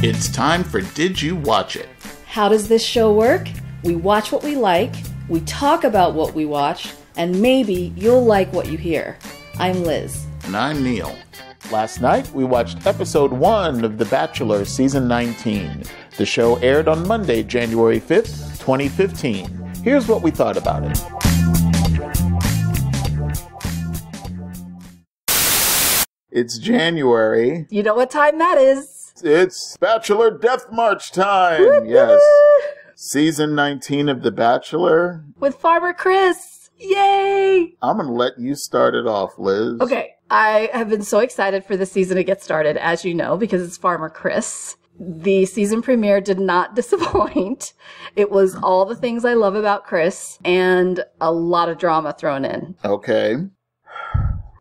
It's time for Did You Watch It? How does this show work? We watch what we like, we talk about what we watch, and maybe you'll like what you hear. I'm Liz. And I'm Neil. Last night, we watched episode 1 of The Bachelor season 19. The show aired on Monday, January 5th, 2015. Here's what we thought about it. It's January. You know what time that is? It's Bachelor Death March time. Yes. Season 19 of The Bachelor. With Farmer Chris. Yay! I'm going to let you start it off, Liz. Okay. I have been so excited for this season to get started, as you know, because it's Farmer Chris. The season premiere did not disappoint. It was all the things I love about Chris and a lot of drama thrown in. Okay.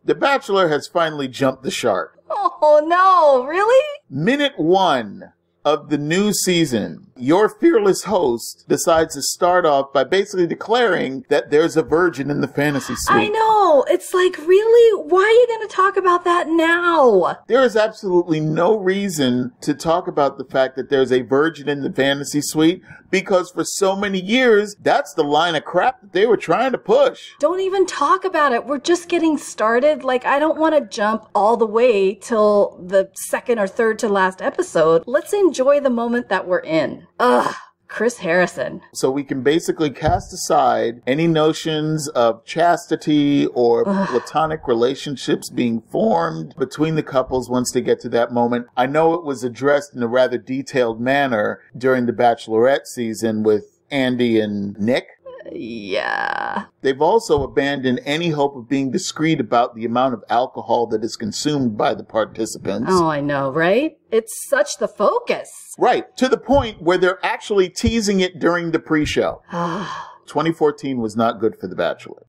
The Bachelor has finally jumped the shark. Oh, no. Really? Minute 1 of the new season, your fearless host decides to start off by basically declaring that there's a virgin in the fantasy suite. I know. It's like, really? Why are you going to talk about that now? There is absolutely no reason to talk about the fact that there's a virgin in the fantasy suite, because for so many years, that's the line of crap that they were trying to push. Don't even talk about it. We're just getting started. Like, I don't want to jump all the way till the second or third to last episode. Let's enjoy the moment that we're in. Ugh. Chris Harrison. So we can basically cast aside any notions of chastity or platonic relationships being formed between the couples once they get to that moment. I know it was addressed in a rather detailed manner during the Bachelorette season with Andy and Nick. Yeah. They've also abandoned any hope of being discreet about the amount of alcohol that is consumed by the participants. Oh, I know, right? It's such the focus. Right, to the point where they're actually teasing it during the pre-show. 2014 was not good for The Bachelor.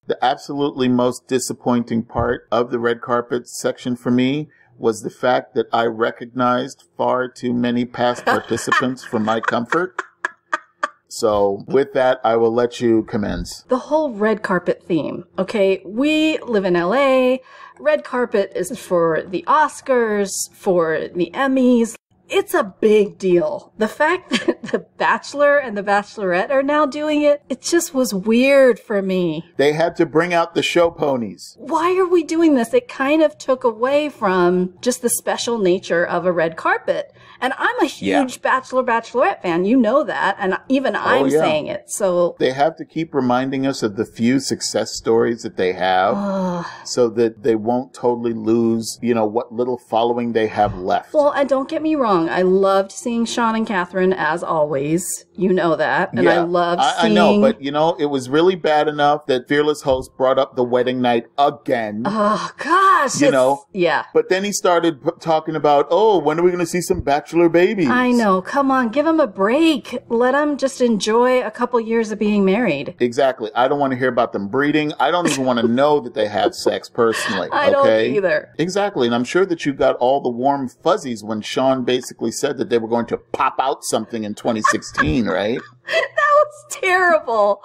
The absolutely most disappointing part of the red carpet section for me was the fact that I recognized far too many past participants for my comfort. So with that, I will let you commence. The whole red carpet theme. Okay, we live in LA. Red carpet is for the Oscars, for the Emmys. It's a big deal. The fact that The Bachelor and The Bachelorette are now doing it, it just was weird for me. They had to bring out the show ponies. Why are we doing this? It kind of took away from just the special nature of a red carpet. And I'm a huge Bachelor, Bachelorette fan. You know that. And even I'm saying it. So they have to keep reminding us of the few success stories that they have so that they won't totally lose, you know, what little following they have left. Well, and don't get me wrong. I loved seeing Sean and Catherine as always. You know that. And I loved seeing... I know, but you know, it was really bad enough that Fearless Host brought up the wedding night again. Oh, gosh. You know? Yeah. But then he started talking about, when are we going to see some Bachelor babies? I know. Come on. Give him a break. Let them just enjoy a couple years of being married. Exactly. I don't want to hear about them breeding. I don't even want to know that they have sex personally. I don't either. Exactly. And I'm sure that you got all the warm fuzzies when Sean basically said that they were going to pop out something in 2016, right? That was terrible.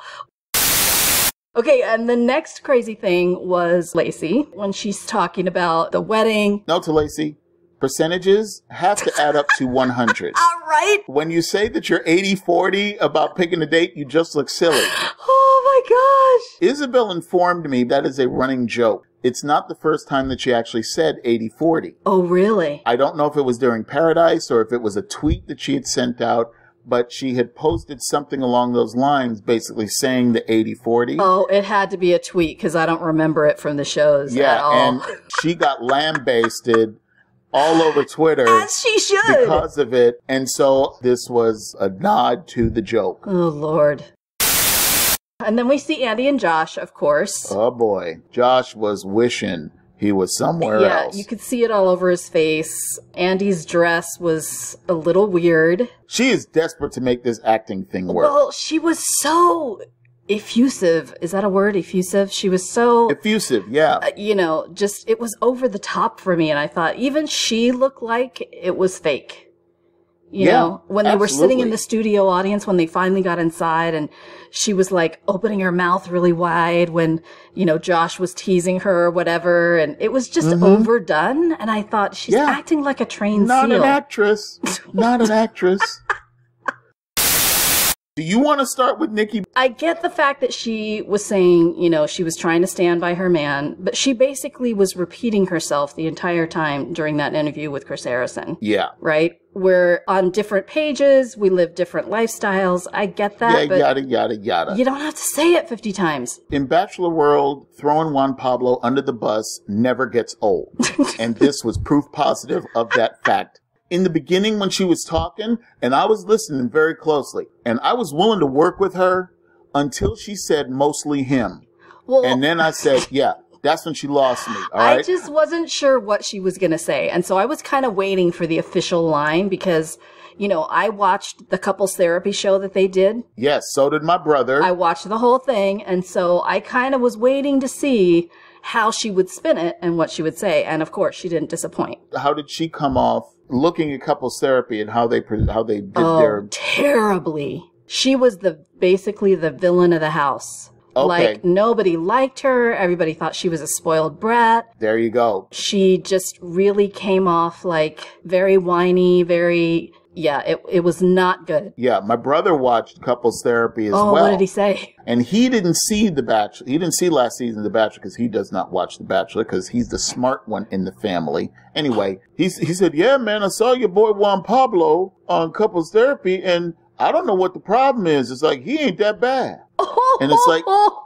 Okay, and the next crazy thing was Lacey, when she's talking about the wedding. No, to Lacey. Percentages have to add up to 100. All right. When you say that you're 80-40 about picking a date, you just look silly. Oh my gosh. Isabel informed me that is a running joke. It's not the first time that she actually said 80-40. Oh, really? I don't know if it was during Paradise or if it was a tweet that she had sent out, but she had posted something along those lines, basically saying the 80-40. Oh, it had to be a tweet because I don't remember it from the shows at all. And she got lambasted all over Twitter. As she should. Because of it. And so this was a nod to the joke. Oh, Lord. And then we see Andy and Josh, of course. Oh, boy. Josh was wishing he was somewhere else. Yeah, you could see it all over his face. Andy's dress was a little weird. She is desperate to make this acting thing work. Well, she was so effusive. Is that a word? Effusive? She was so... Effusive, yeah. You know, just, it was over the top for me. And I thought even she looked like it was fake. You know, when they were sitting in the studio audience, when they finally got inside and she was like opening her mouth really wide when, you know, Josh was teasing her or whatever. And it was just overdone. And I thought she's acting like a trained seal. Not an actress. Not an actress. Do you want to start with Nikki? I get the fact that she was saying, you know, she was trying to stand by her man, but she basically was repeating herself the entire time during that interview with Chris Harrison. Yeah. Right? We're on different pages. We live different lifestyles. I get that. Yeah, yada, yada, yada. You don't have to say it 50 times. In Bachelor World, throwing Juan Pablo under the bus never gets old. And this was proof positive of that fact. In the beginning when she was talking, and I was listening very closely, and I was willing to work with her until she said mostly him. Well, and then I said, yeah, that's when she lost me. All right? I just wasn't sure what she was going to say. And so I was kind of waiting for the official line because, you know, I watched the couples therapy show that they did. Yes, so did my brother. I watched the whole thing. And so I kind of was waiting to see how she would spin it and what she would say. And of course, she didn't disappoint. How did she come off looking at couples therapy and how they did their... terribly. She was basically the villain of the house. Okay. Like, nobody liked her. Everybody thought she was a spoiled brat. There you go. She just really came off like very whiny, very... Yeah, it was not good. Yeah, my brother watched couples therapy as well. Oh, what did he say? And he didn't see The Bachelor. He didn't see last season of The Bachelor because he does not watch The Bachelor because he's the smart one in the family. Anyway, he said, yeah, man, I saw your boy Juan Pablo on couples therapy and I don't know what the problem is. It's like, he ain't that bad. And it's like,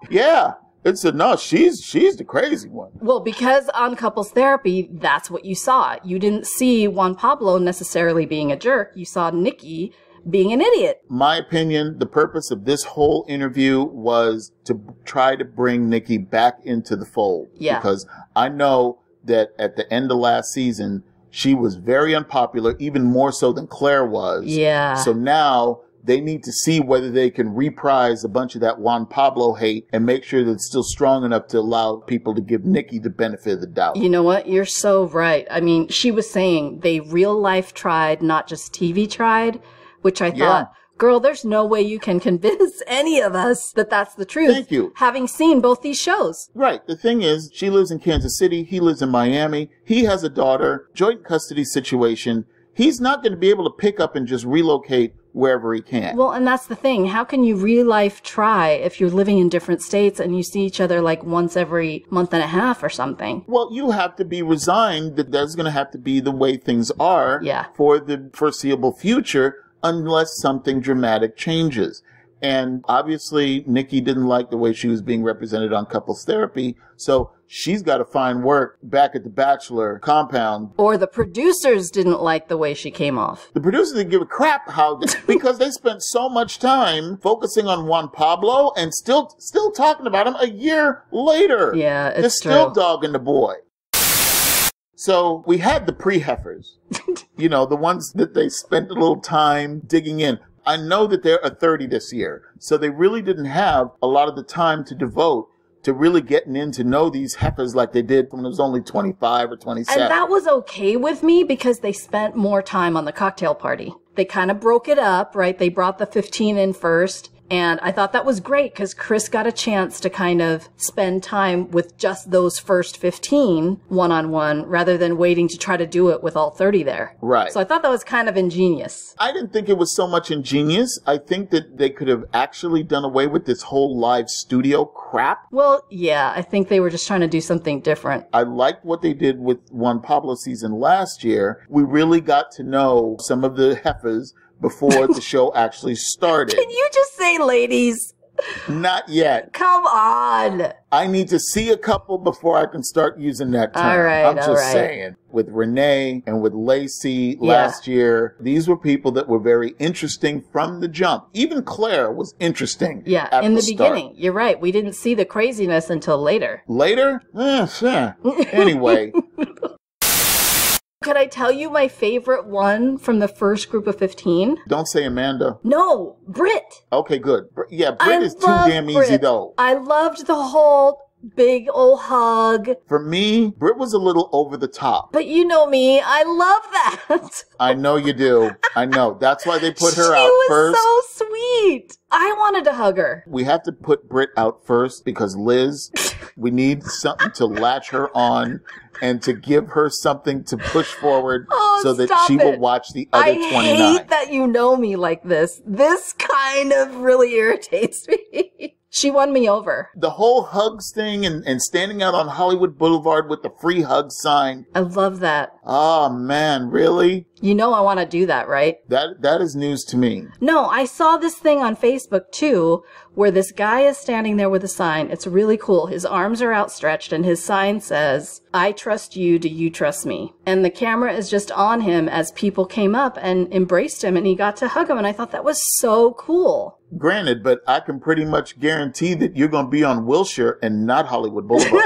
yeah. It's no, she's the crazy one. Well, because on couples therapy, that's what you saw. You didn't see Juan Pablo necessarily being a jerk. You saw Nikki being an idiot. My opinion, the purpose of this whole interview was to try to bring Nikki back into the fold. Yeah. Because I know that at the end of last season, she was very unpopular, even more so than Claire was. Yeah. So now they need to see whether they can reprise a bunch of that Juan Pablo hate and make sure that it's still strong enough to allow people to give Nikki the benefit of the doubt. You know what? You're so right. I mean, she was saying they real life tried, not just TV tried, which I thought, girl, there's no way you can convince any of us that that's the truth. Thank you. Having seen both these shows. Right. The thing is, she lives in Kansas City. He lives in Miami. He has a daughter, joint custody situation. He's not going to be able to pick up and just relocate wherever he can. Well, and that's the thing. How can you real life try if you're living in different states and you see each other like once every month and a half or something? Well, you have to be resigned that that's going to have to be the way things are for the foreseeable future unless something dramatic changes. And obviously, Nikki didn't like the way she was being represented on couples therapy, so she's got to find work back at the Bachelor compound. Or the producers didn't like the way she came off. The producers didn't give a crap because they spent so much time focusing on Juan Pablo and still talking about him a year later. Yeah, it's They're still dogging the boy. So we had the pre-heifers, you know, the ones that they spent a little time digging in. I know that there are 30 this year, so they really didn't have a lot of the time to devote to really getting in to know these heifers like they did when it was only 25 or 27. And that was okay with me because they spent more time on the cocktail party. They kind of broke it up, right? They brought the 15 in first. And I thought that was great because Chris got a chance to kind of spend time with just those first 15 one-on-one rather than waiting to try to do it with all 30 there. Right. So I thought that was kind of ingenious. I didn't think it was so much ingenious. I think that they could have actually done away with this whole live studio crap. Well, yeah, I think they were just trying to do something different. I liked what they did with Juan Pablo season last year. We really got to know some of the heifers before the show actually started. Can you just say ladies? Not yet. Come on. I need to see a couple before I can start using that term. All right, I'm just saying. With Renee and with Lacey last year, these were people that were very interesting from the jump. Even Claire was interesting. Yeah, in the beginning. You're right. We didn't see the craziness until later. Later? Sure. Anyway. Could I tell you my favorite one from the first group of 15? Don't say Amanda. No, Britt. Okay, good. Yeah, Britt is too damn easy, though. I loved the whole Big old hug. For me, Britt was a little over the top. But you know me, I love that. I know you do. I know. That's why they put her out She first. was so sweet. I wanted to hug her. We have to put Britt out first because Liz, we need something to latch her on and to give her something to push forward so that she will watch the other 29. I hate that you know me like this. This kind of really irritates me. She won me over. The whole hugs thing and standing out on Hollywood Boulevard with the free hug sign. I love that. Oh, man, really? You know I want to do that, right? That is news to me. No, I saw this thing on Facebook, too, where this guy is standing there with a sign. It's really cool. His arms are outstretched, and his sign says, "I trust you, do you trust me?" And the camera is just on him as people came up and embraced him, and he got to hug him, and I thought that was so cool. Granted, but I can pretty much guarantee that you're going to be on Wilshire and not Hollywood Boulevard.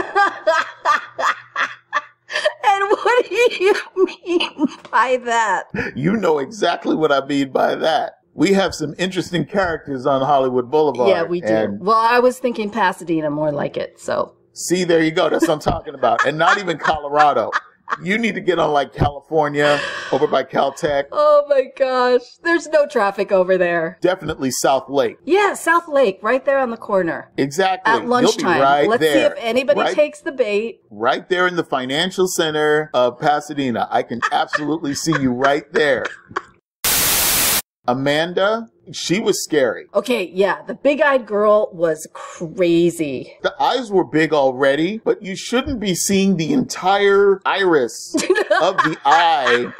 And what do you mean by that? You know exactly what I mean by that. We have some interesting characters on Hollywood Boulevard. Yeah, we do. Well, I was thinking Pasadena more like it, so. See, there you go. That's what I'm talking about. And not even Colorado. You need to get on like California over by Caltech. Oh my gosh. There's no traffic over there. Definitely South Lake. Yeah, South Lake, right there on the corner. Exactly. At lunchtime. You'll be right Let's there. see if anybody takes the bait. Right there in the financial center of Pasadena. I can absolutely see you right there. Amanda, she was scary. Okay, yeah, the big-eyed girl was crazy. The eyes were big already, but you shouldn't be seeing the entire iris of the eye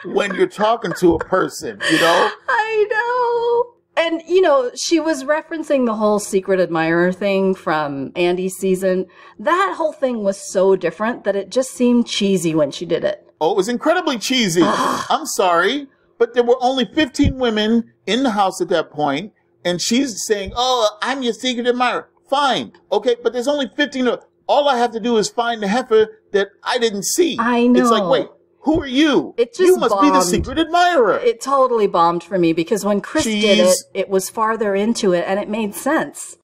when you're talking to a person, you know? I know. And, you know, she was referencing the whole secret admirer thing from Andy's season. That whole thing was so different that it just seemed cheesy when she did it. Oh, it was incredibly cheesy. I'm sorry. But there were only 15 women in the house at that point, and she's saying, "Oh, I'm your secret admirer." Fine. Okay, but there's only 15. All I have to do is find the heifer that I didn't see. I know. It's like, wait, who are you? It just You must be the bombed. secret admirer. It totally bombed for me because when Chris did it, it was farther into it, and it made sense.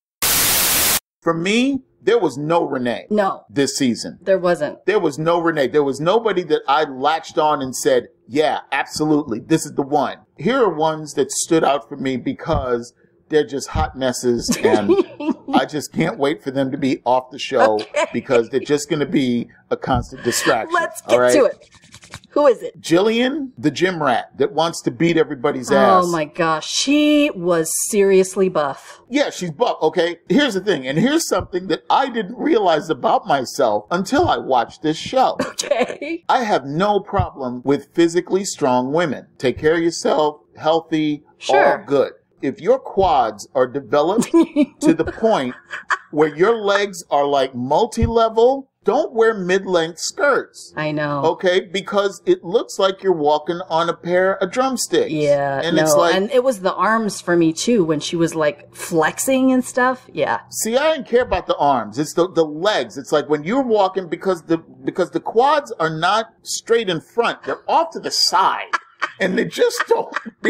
For me, there was no Renee. No. This season. There wasn't. There was no Renee. There was nobody that I latched on and said, yeah, absolutely, this is the one. Here are ones that stood out for me because they're just hot messes, and I just can't wait for them to be off the show because they're just going to be a constant distraction. Let's get to it. Who is it? Jillian, the gym rat that wants to beat everybody's ass. Oh my gosh. She was seriously buff. Yeah, she's buff. Okay, here's the thing. And here's something that I didn't realize about myself until I watched this show. Okay. I have no problem with physically strong women. Take care of yourself, healthy, all good. If your quads are developed to the point where your legs are like multi-level, don't wear mid-length skirts. I know. Okay? Because it looks like you're walking on a pair of drumsticks. Yeah. And it's like, and it was the arms for me too when she was like flexing and stuff. Yeah. see, I didn't care about the arms. It's the legs. It's like when you're walking because the quads are not straight in front. They're off to the side. And they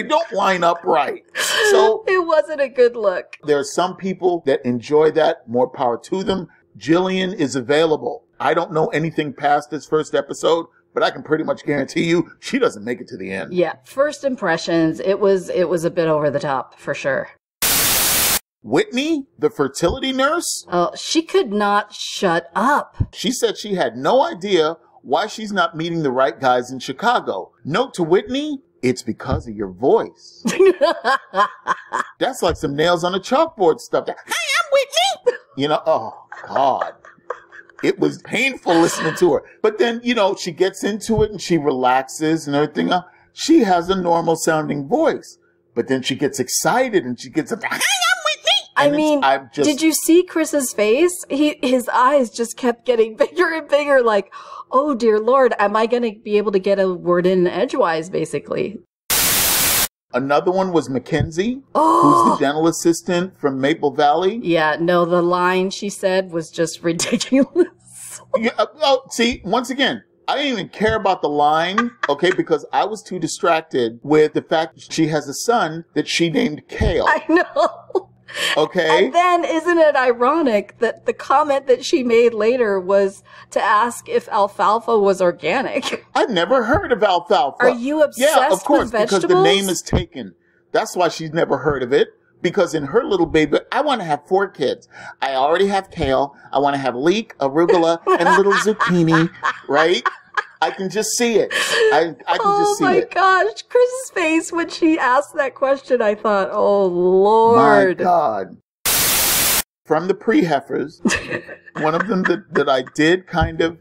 don't line up right. So it wasn't a good look. There are some people that enjoy that. More power to them. Jillian is available. I don't know anything past this first episode, but I can pretty much guarantee you she doesn't make it to the end. Yeah. First impressions, it was a bit over the top for sure. Whitney, the fertility nurse? Oh, she could not shut up. She said she had no idea why she's not meeting the right guys in Chicago. Note to Whitney, it's because of your voice. That's like some nails on a chalkboard stuff. Hi, I'm Whitney. You know, oh, God. It was painful listening to her. But then, you know, she gets into it and she relaxes and everything else. She has a normal sounding voice. But then she gets excited and she gets up, hi, I'm Whitney. I mean, did you see Chris's face? His eyes just kept getting bigger and bigger, like, oh dear Lord, am I going to be able to get a word in edgewise, basically? Another one was Mackenzie, who's the dental assistant from Maple Valley. Yeah, no, the line she said was just ridiculous. See, once again, I didn't even care about the line, okay, because I was too distracted with the fact that she has a son that she named Kale. I know. Okay? And then isn't it ironic that the comment that she made later was to ask if alfalfa was organic? I've never heard of alfalfa. Are you obsessed Yeah, of course, with vegetables? because the name is taken. That's why she's never heard of it. Because in her little baby, I want to have 4 kids. I already have kale. I want to have leek, arugula, and little zucchini, right? I can just see it. I can just see it. Oh my gosh. Chris's face when she asked that question, I thought, oh Lord. My God. From the pre-heifers, one of them that I did kind of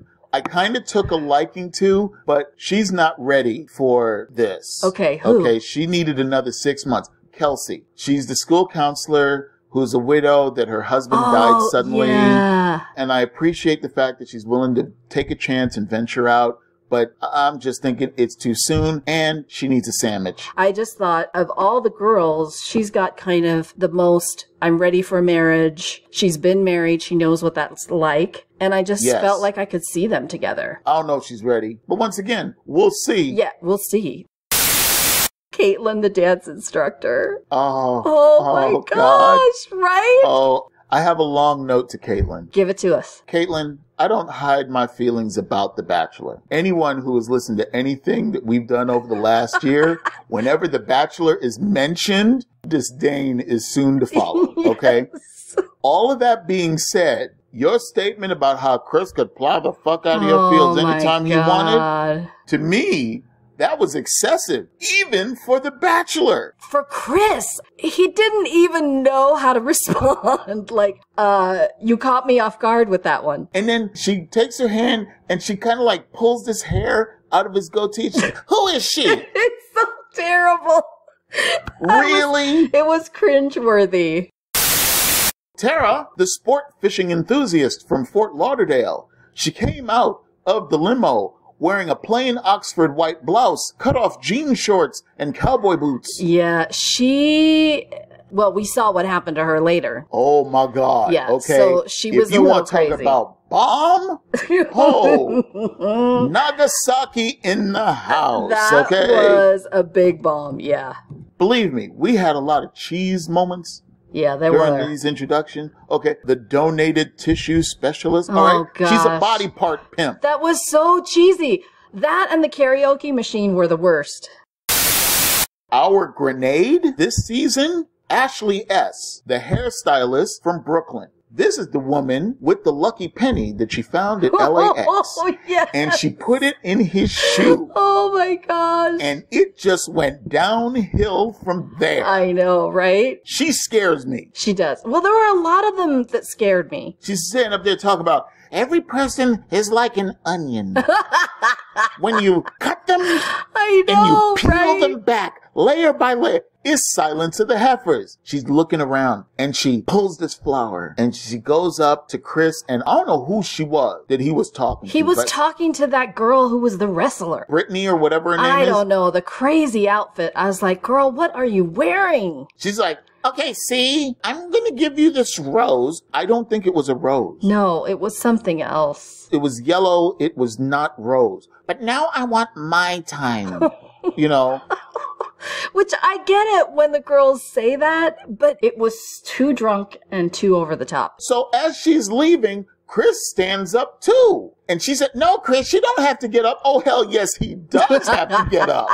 took a liking to, but she's not ready for this. Okay, who? Okay, she needed another 6 months. Kelsey. She's the school counselor who's a widow that her husband died suddenly. Yeah. And I appreciate the fact that she's willing to take a chance and venture out. But I'm just thinking it's too soon and she needs a sandwich. I just thought of all the girls, she's got kind of the most, I'm ready for marriage. She's been married. She knows what that's like. And I just felt like I could see them together. I don't know if she's ready. But once again, we'll see. Yeah, we'll see. Caitlin, the dance instructor. Oh my God. gosh, right? Oh, I have a long note to Caitlin. Give it to us. Caitlin, I don't hide my feelings about The Bachelor. Anyone who has listened to anything that we've done over the last year, whenever The Bachelor is mentioned, disdain is soon to follow, okay? Yes. All of that being said, your statement about how Chris could plow the fuck out of your fields anytime he wanted, to me, that was excessive, even for The Bachelor. For Chris, he didn't even know how to respond. Like, you caught me off guard with that one. And then she takes her hand and she kind of like pulls this hair out of his goatee. She's like, who is she? It's so terrible. Really? It was cringeworthy. Tara, the sport fishing enthusiast from Fort Lauderdale, she came out of the limo wearing a plain Oxford white blouse, cut-off jean shorts, and cowboy boots. Yeah, well, we saw what happened to her later. Oh my God. Yeah, okay. so she was a little crazy. If you want to talk about bomb, oh, Nagasaki in the house, that was a big bomb, yeah. Believe me, we had a lot of cheese moments. Yeah, there during were. these introductions. Okay, the donated tissue specialist. Oh, all right, gosh. She's a body part pimp. That was so cheesy. That and the karaoke machine were the worst. Our grenade this season, Ashley S., the hairstylist from Brooklyn. This is the woman with the lucky penny that she found at LAX. Oh, yes. And she put it in his shoe. Oh, my gosh. And it just went downhill from there. I know, right? She scares me. She does. Well, there were a lot of them that scared me. She's sitting up there talking about, every person is like an onion. When you cut them I know, and you peel right? them back layer by layer, it's Silence of the Heifers. She's looking around and she pulls this flower and she goes up to Chris, and I don't know who she was that he was talking to. He was talking to that girl who was the wrestler. Brittany or whatever her name is. I don't know. The crazy outfit. I was like, girl, what are you wearing? She's like, okay, see, I'm going to give you this rose. I don't think it was a rose. No, it was something else. It was yellow. It was not rose. But now I want my time, you know. Which I get it when the girls say that, but it was too drunk and too over the top. So as she's leaving, Chris stands up too. And she said, no, Chris, you don't have to get up. Oh, hell yes, he does have to get up.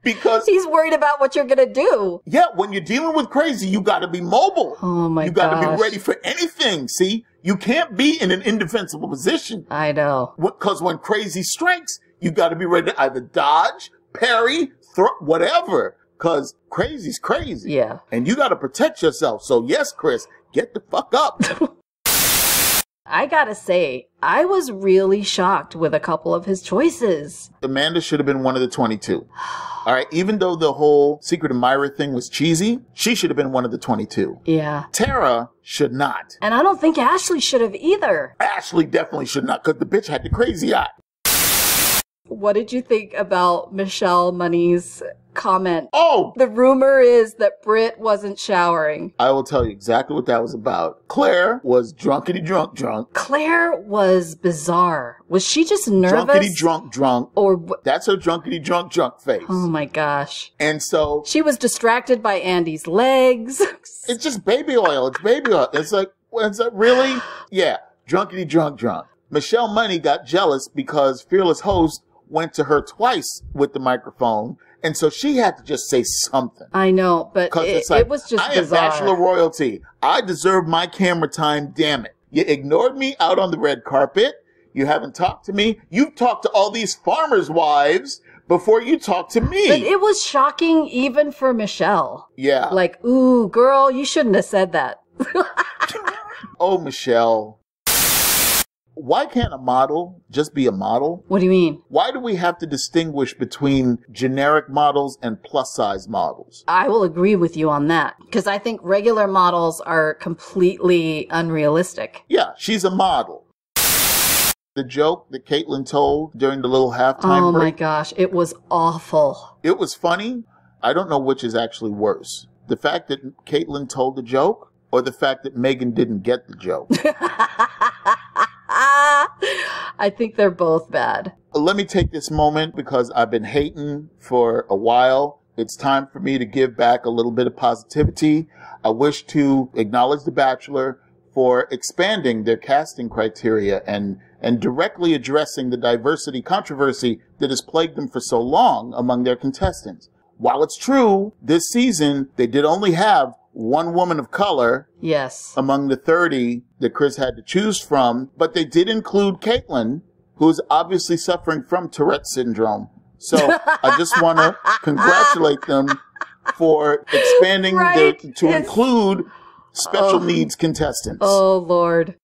Because he's worried about what you're going to do. Yeah, when you're dealing with crazy, you got to be mobile. Oh my god. You got to be ready for anything. See, you can't be in an indefensible position. I know. Because when crazy strikes, you got to be ready to either dodge, parry, throw, whatever. Because crazy's crazy. Yeah. And you got to protect yourself. So yes, Chris, get the fuck up. I gotta say, I was really shocked with a couple of his choices. Amanda should have been one of the 22. All right. Even though the whole Secret Admirer thing was cheesy, she should have been one of the 22. Yeah. Tara should not. And I don't think Ashley should have either. Ashley definitely should not, because the bitch had the crazy eye. What did you think about Michelle Money's comment? Oh! The rumor is that Britt wasn't showering. I will tell you exactly what that was about. Claire was drunkity drunk. Claire was bizarre. Was she just nervous? Drunkity drunk. Or that's her drunkity drunk face. Oh my gosh. And so she was distracted by Andy's legs. It's just baby oil. It's baby oil. It's like really? Yeah. Drunkity drunk. Michelle Money got jealous because Fearless Host went to her twice with the microphone. And so she had to just say something. I know, but it was just bizarre. I am Bachelor royalty. I deserve my camera time, damn it. You ignored me out on the red carpet. You haven't talked to me. You've talked to all these farmers' wives before you talked to me. But it was shocking even for Michelle. Yeah. Like, ooh, girl, you shouldn't have said that. Oh, Michelle. Why can't a model just be a model? What do you mean? Why do we have to distinguish between generic models and plus-size models? I will agree with you on that, because I think regular models are completely unrealistic. Yeah, she's a model. The joke that Caitlyn told during the little halftime break. Oh my gosh, it was awful. It was funny. I don't know which is actually worse. The fact that Caitlyn told the joke or the fact that Megan didn't get the joke. I think they're both bad. Let me take this moment because I've been hating for a while. It's time for me to give back a little bit of positivity. I wish to acknowledge The Bachelor for expanding their casting criteria and directly addressing the diversity controversy that has plagued them for so long among their contestants. While it's true, this season, they did only have one woman of color. Yes. Among the 30 that Chris had to choose from, but they did include Caitlyn, who's obviously suffering from Tourette syndrome. So I just want to congratulate them for expanding to include special needs contestants. Oh, Lord.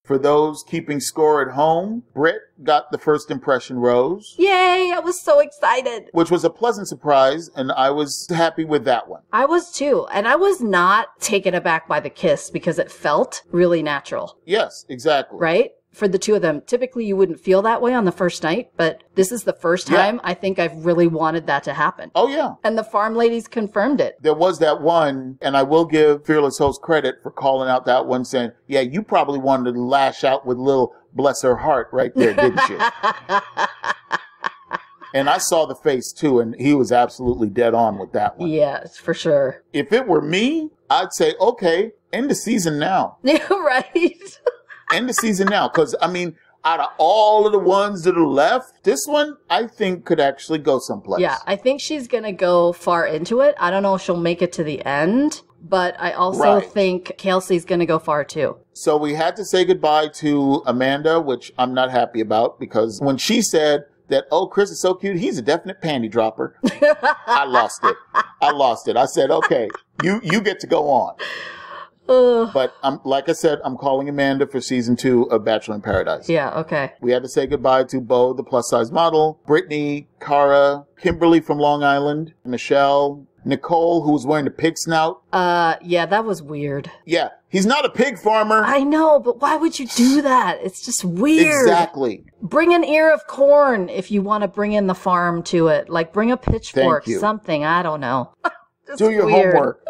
For those keeping score at home, Britt got the first impression rose. Yay, I was so excited. Which was a pleasant surprise, and I was happy with that one. I was too, and I was not taken aback by the kiss because it felt really natural. Yes, exactly. Right? For the two of them. Typically, you wouldn't feel that way on the first night, but this is the first time I think I've really wanted that to happen. Oh, yeah. And the farm ladies confirmed it. There was that one, and I will give Fearless Host credit for calling out that one, saying, yeah, you probably wanted to lash out with little bless her heart right there, didn't you? And I saw the face, too, and he was absolutely dead on with that one. Yes, for sure. If it were me, I'd say, okay, end the season now. Yeah, right. End the season now. Because, I mean, out of all of the ones that are left, this one, I think, could actually go someplace. Yeah, I think she's going to go far into it. I don't know if she'll make it to the end, but I also think Kelsey's going to go far, too. So we had to say goodbye to Amanda, which I'm not happy about, because when she said that, oh, Chris is so cute, he's a definite panty dropper, I lost it. I said, okay, you get to go on. But like I said, I'm calling Amanda for season 2 of Bachelor in Paradise. Yeah, okay. We had to say goodbye to Bo, the plus-size model, Brittany, Cara, Kimberly from Long Island, Michelle, Nicole, who was wearing the pig snout. Yeah, that was weird. Yeah, he's not a pig farmer. I know, but why would you do that? It's just weird. Exactly. Bring an ear of corn if you want to bring in the farm to it. Like, bring a pitchfork, something. I don't know. Do your homework.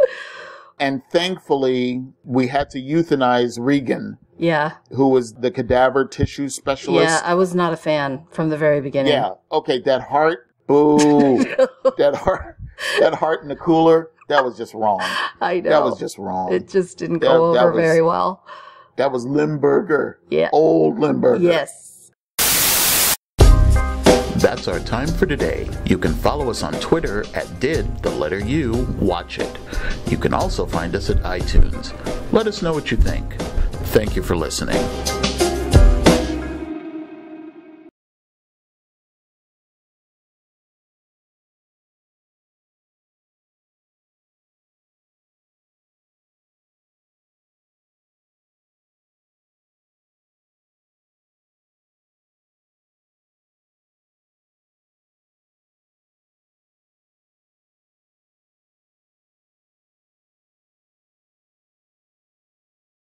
And thankfully, we had to euthanize Regan. Yeah. Who was the cadaver tissue specialist. Yeah, I was not a fan from the very beginning. Yeah. Okay, that heart, boo. that heart in the cooler, that was just wrong. I know. That was just wrong. It just didn't go over very well. That was Limburger. Yeah. Old Limburger. Yes. That's our time for today. You can follow us on Twitter at @didthelletteru_watch_it. You can also find us at iTunes. Let us know what you think. Thank you for listening.